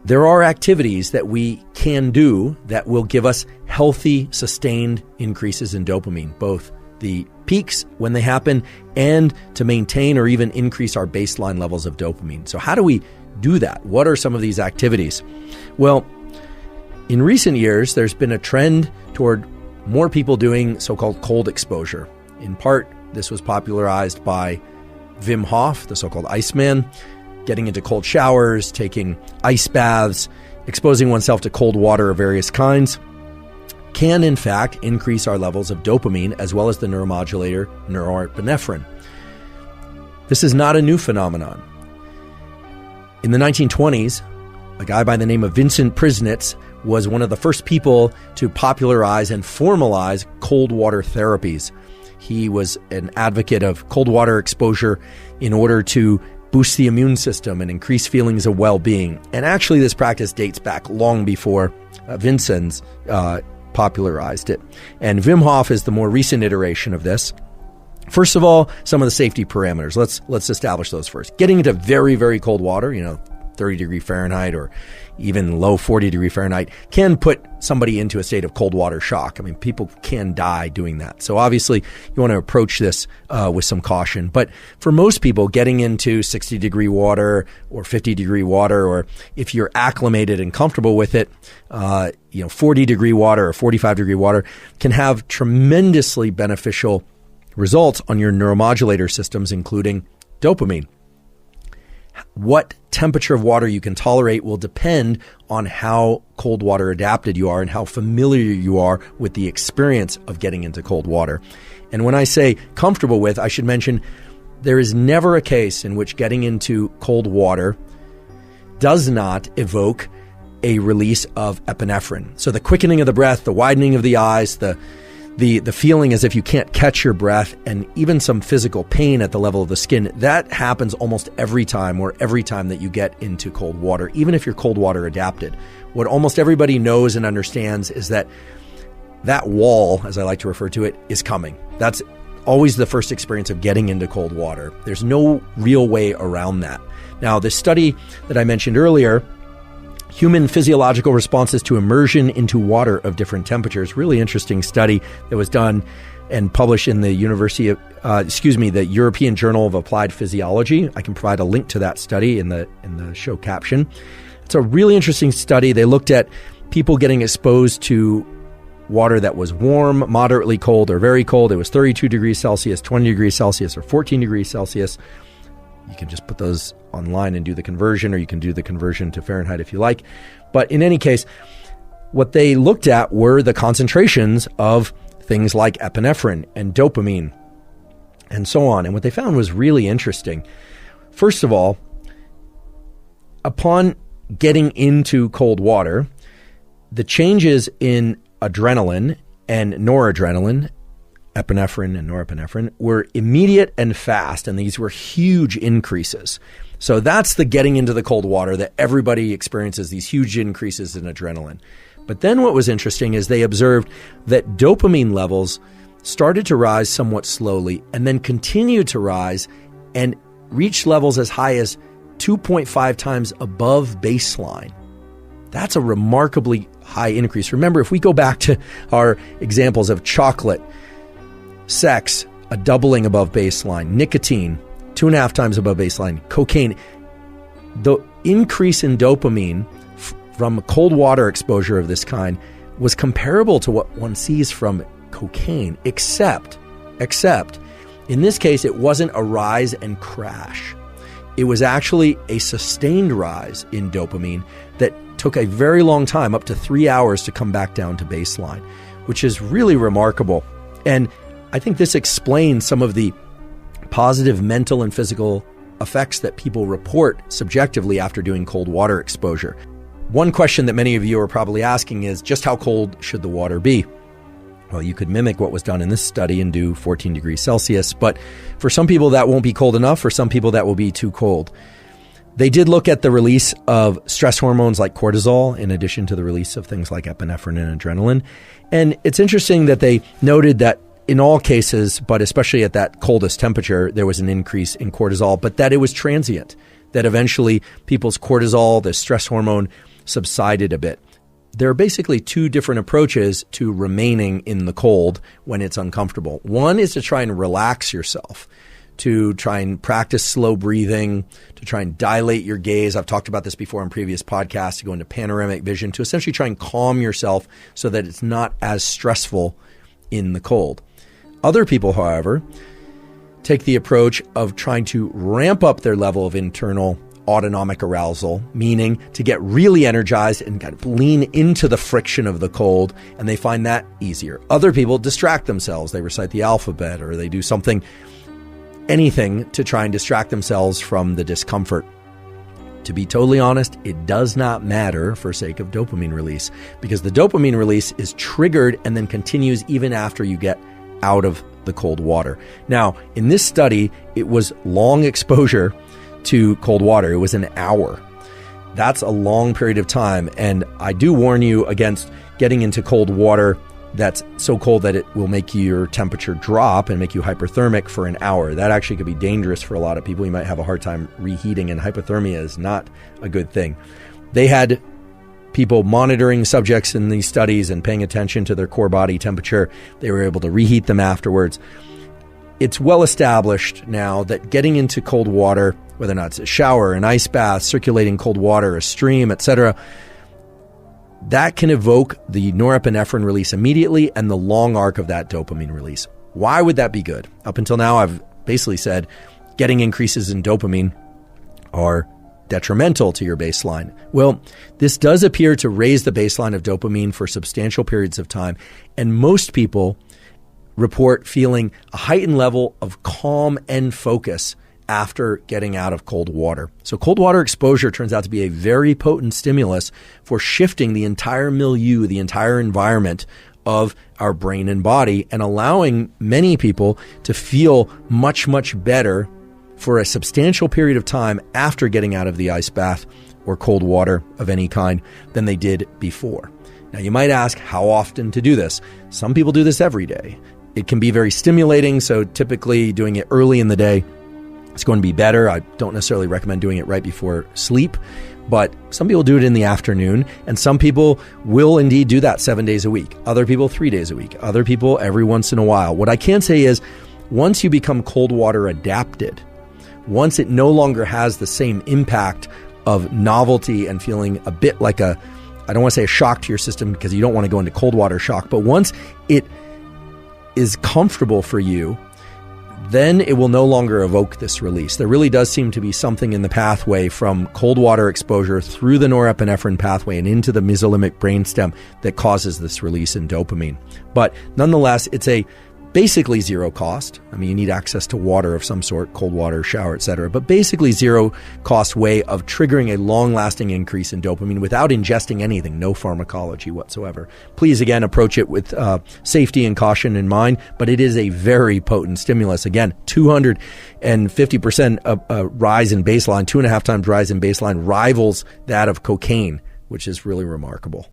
there are activities that we can do that will give us healthy, sustained increases in dopamine, both the peaks when they happen and to maintain or even increase our baseline levels of dopamine. So how do we do that? What are some of these activities? Well, in recent years, there's been a trend toward more people doing so-called cold exposure. In part, this was popularized by Wim Hof, the so-called Iceman, getting into cold showers, taking ice baths, exposing oneself to cold water of various kinds, can in fact increase our levels of dopamine as well as the neuromodulator norepinephrine. This is not a new phenomenon. In the 1920s, a guy by the name of Vincent Prisnitz was one of the first people to popularize and formalize cold water therapies. He was an advocate of cold water exposure in order to boost the immune system and increase feelings of well-being. And actually, this practice dates back long before Vincent's popularized it. And Wim Hof is the more recent iteration of this. First of all, some of the safety parameters. Let's establish those first. Getting into very, very cold water, 30-degree Fahrenheit or even low 40-degree Fahrenheit, can put somebody into a state of cold water shock. I mean, people can die doing that. So obviously, you want to approach this with some caution. But for most people, getting into 60-degree water or 50-degree water, or if you're acclimated and comfortable with it, 40-degree water or 45-degree water can have tremendously beneficial results on your neuromodulator systems, including dopamine. What temperature of water you can tolerate will depend on how cold water adapted you are and how familiar you are with the experience of getting into cold water. And when I say comfortable with, I should mention there is never a case in which getting into cold water does not evoke a release of epinephrine. So the quickening of the breath, the widening of the eyes, the feeling as if you can't catch your breath, and even some physical pain at the level of the skin, that happens almost every time that you get into cold water, even if you're cold water adapted. What almost everybody knows and understands is that wall, as I like to refer to it, is coming. That's always the first experience of getting into cold water. There's no real way around that. Now, the study that I mentioned earlier, Human Physiological Responses to Immersion into Water of Different Temperatures. Really interesting study that was done and published in the the European Journal of Applied Physiology. I can provide a link to that study in the show caption. It's a really interesting study. They looked at people getting exposed to water that was warm, moderately cold, or very cold. It was 32 degrees Celsius, 20 degrees Celsius, or 14 degrees Celsius. You can just put those online and do the conversion, or you can do the conversion to Fahrenheit if you like. But in any case, what they looked at were the concentrations of things like epinephrine and dopamine and so on. And what they found was really interesting. First of all, upon getting into cold water, the changes in adrenaline and noradrenaline, epinephrine and norepinephrine, were immediate and fast, and these were huge increases. So that's the getting into the cold water that everybody experiences, these huge increases in adrenaline. But then what was interesting is they observed that dopamine levels started to rise somewhat slowly and then continued to rise and reach levels as high as 2.5 times above baseline. That's a remarkably high increase. Remember, if we go back to our examples of chocolate, sex, a doubling above baseline, nicotine, 2.5 times above baseline, cocaine, the increase in dopamine from cold water exposure of this kind was comparable to what one sees from cocaine, except in this case, it wasn't a rise and crash. It was actually a sustained rise in dopamine that took a very long time, up to 3 hours, to come back down to baseline, which is really remarkable. And I think this explains some of the positive mental and physical effects that people report subjectively after doing cold water exposure. One question that many of you are probably asking is, just how cold should the water be? Well, you could mimic what was done in this study and do 14 degrees Celsius, but for some people that won't be cold enough. For some people that will be too cold. They did look at the release of stress hormones like cortisol, in addition to the release of things like epinephrine and adrenaline. And it's interesting that they noted that in all cases, but especially at that coldest temperature, there was an increase in cortisol, but that it was transient, that eventually people's cortisol, the stress hormone, subsided a bit. There are basically two different approaches to remaining in the cold when it's uncomfortable. One is to try and relax yourself, to try and practice slow breathing, to try and dilate your gaze. I've talked about this before on previous podcasts, to go into panoramic vision, to essentially try and calm yourself so that it's not as stressful in the cold. Other people, however, take the approach of trying to ramp up their level of internal autonomic arousal, meaning to get really energized and kind of lean into the friction of the cold, and they find that easier. Other people distract themselves. They recite the alphabet, or they do anything to try and distract themselves from the discomfort. To be totally honest, it does not matter for sake of dopamine release, because the dopamine release is triggered and then continues even after you get out of the cold water. Now, in this study, it was long exposure to cold water. It was an hour. That's a long period of time. And I do warn you against getting into cold water that's so cold that it will make your temperature drop and make you hyperthermic for an hour. That actually could be dangerous for a lot of people. You might have a hard time reheating, and hypothermia is not a good thing. They had people monitoring subjects in these studies and paying attention to their core body temperature. They were able to reheat them afterwards. It's well established now that getting into cold water, whether or not it's a shower, an ice bath, circulating cold water, a stream, etc., that can evoke the norepinephrine release immediately and the long arc of that dopamine release. Why would that be good? Up until now, I've basically said getting increases in dopamine are detrimental to your baseline. Well, this does appear to raise the baseline of dopamine for substantial periods of time, and most people report feeling a heightened level of calm and focus after getting out of cold water. So cold water exposure turns out to be a very potent stimulus for shifting the entire milieu, the entire environment of our brain and body, and allowing many people to feel much, much better for a substantial period of time after getting out of the ice bath or cold water of any kind than they did before. Now, you might ask how often to do this. Some people do this every day. It can be very stimulating, so typically doing it early in the day is going to be better. I don't necessarily recommend doing it right before sleep, but some people do it in the afternoon, and some people will indeed do that 7 days a week. Other people 3 days a week. Other people every once in a while. What I can say is, once you become cold water adapted, once it no longer has the same impact of novelty and feeling a bit like I don't want to say a shock to your system, because you don't want to go into cold water shock, but once it is comfortable for you, then it will no longer evoke this release. There really does seem to be something in the pathway from cold water exposure through the norepinephrine pathway and into the mesolimbic brainstem that causes this release in dopamine. But nonetheless, it's a basically zero cost. I mean, you need access to water of some sort, cold water, shower, etc. But basically zero cost way of triggering a long-lasting increase in dopamine without ingesting anything, no pharmacology whatsoever. Please, again, approach it with safety and caution in mind, but it is a very potent stimulus. Again, 250% rise in baseline, 2.5 times rise in baseline rivals that of cocaine, which is really remarkable.